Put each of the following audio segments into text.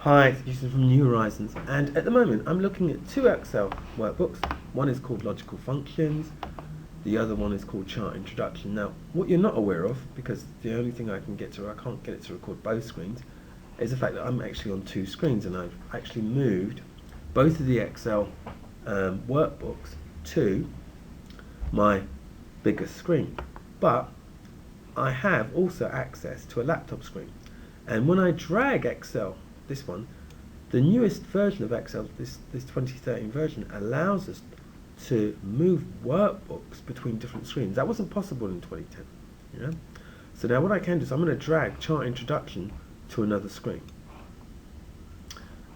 Hi, it's Newson from New Horizons, and at the moment I'm looking at two Excel workbooks. One is called Logical Functions, the other one is called Chart Introduction. Now, what you're not aware of, because the only thing I can't get it to record both screens, is the fact that I'm actually on two screens, and I've actually moved both of the Excel workbooks to my bigger screen. But I have also access to a laptop screen, and when I drag Excel, this one, the newest version of Excel, this 2013 version, allows us to move workbooks between different screens. That wasn't possible in 2010. You know? So now what I can do is I'm going to drag Chart Introduction to another screen.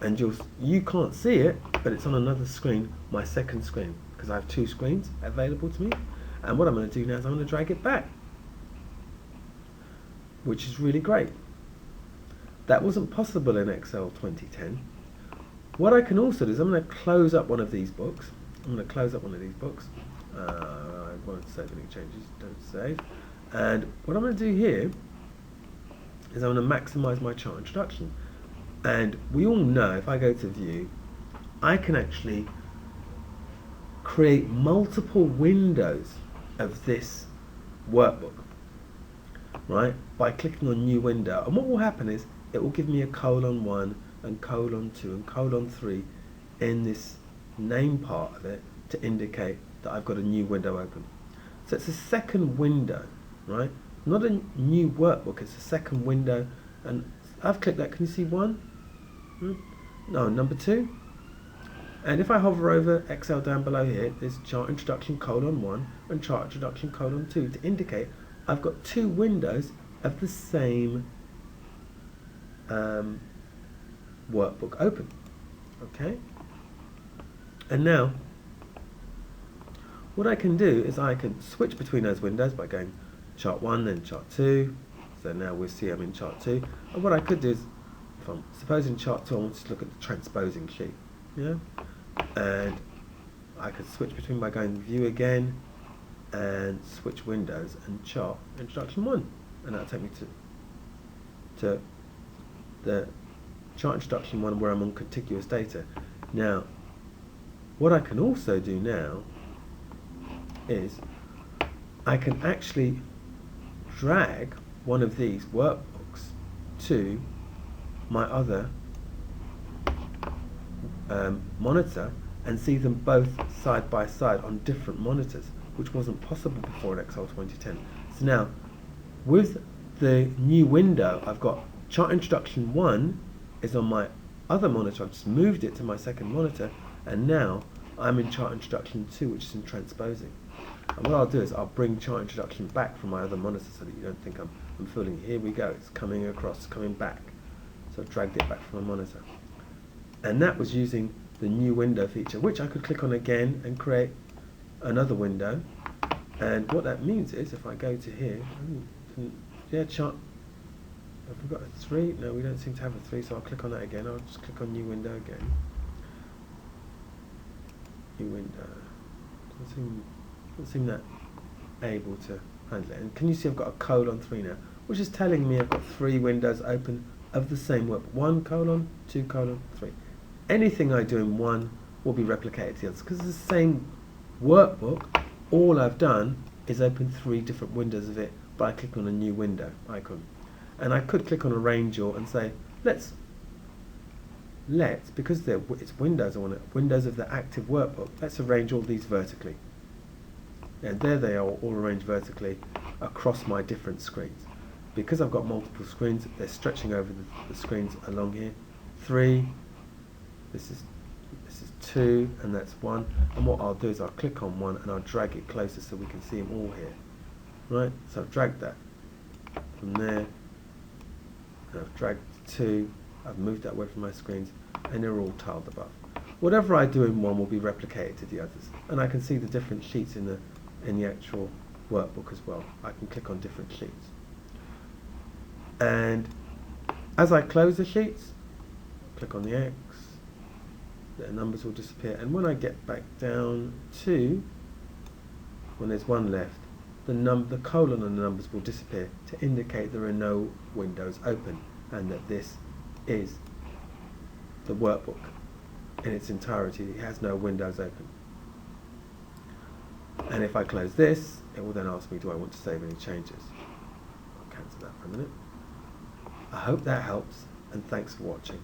And you can't see it, but it's on another screen, my second screen, because I have two screens available to me. And what I'm going to do now is I'm going to drag it back, which is really great. That wasn't possible in Excel 2010. What I can also do is I'm going to close up one of these books. I won't save any changes, don't save. And what I'm going to do here is I'm going to maximize my chart introduction. And we all know, if I go to view, I can actually create multiple windows of this workbook, right, by clicking on new window. And what will happen is it will give me a :1 and :2 and :3 in this name part of it to indicate that I've got a new window open. So it's a second window, right? Not a new workbook, it's a second window. And I've clicked that. Can you see one? No, number 2. And if I hover over Excel down below here, there's Chart Introduction :1 and Chart Introduction :2 to indicate I've got two windows of the same workbook open. Okay, and now what I can do is I can switch between those windows by going Chart 1 then Chart 2. So now we'll see I'm in Chart 2. And what I could do is, if I'm supposing Chart 2, I want to look at the transposing sheet, and I could switch between by going View again and switch windows and Chart Introduction 1, and that'll take me to the Chart Introduction 1 where I'm on contiguous data. Now, what I can also do now is I can actually drag one of these workbooks to my other monitor and see them both side by side on different monitors, which wasn't possible before in Excel 2010. So now, with the new window, I've got Chart Introduction 1 is on my other monitor. I've just moved it to my second monitor, and now I'm in Chart Introduction 2, which is in transposing. And what I'll do is I'll bring Chart Introduction back from my other monitor so that you don't think I'm fooling you. Here we go, it's coming across, coming back. So I've dragged it back from my monitor. And that was using the new window feature, which I could click on again and create another window. And what that means is, if I go to here, chart, have we got a 3? No, we don't seem to have a 3, so I'll click on that again. I'll just click on new window again. New window. Doesn't seem that able to handle it. And can you see I've got a :3 now, which is telling me I've got 3 windows open of the same work. 1: 2: 3. Anything I do in one will be replicated to the others because it's the same workbook. All I've done is open 3 different windows of it by clicking on a new window icon. And I could click on arrange all and say, let's because it's windows, I want windows of the active workbook, let's arrange all these vertically. And there they are, all arranged vertically across my different screens. Because I've got multiple screens, they're stretching over the screens along here. 3, this is 2, and that's 1. And what I'll do is I'll click on 1 and I'll drag it closer so we can see them all here. Right, so I've dragged that from there, and I've dragged 2, I've moved that away from my screens, and they're all tiled above. Whatever I do in one will be replicated to the others, and I can see the different sheets in the actual workbook as well. I can click on different sheets, and as I close the sheets, click on the X, the numbers will disappear, and when I get back down to when there's 1 left, the colon and the numbers will disappear to indicate there are no windows open and that this is the workbook in its entirety. It has no windows open. And if I close this, it will then ask me, do I want to save any changes? I'll cancel that for a minute. I hope that helps, and thanks for watching.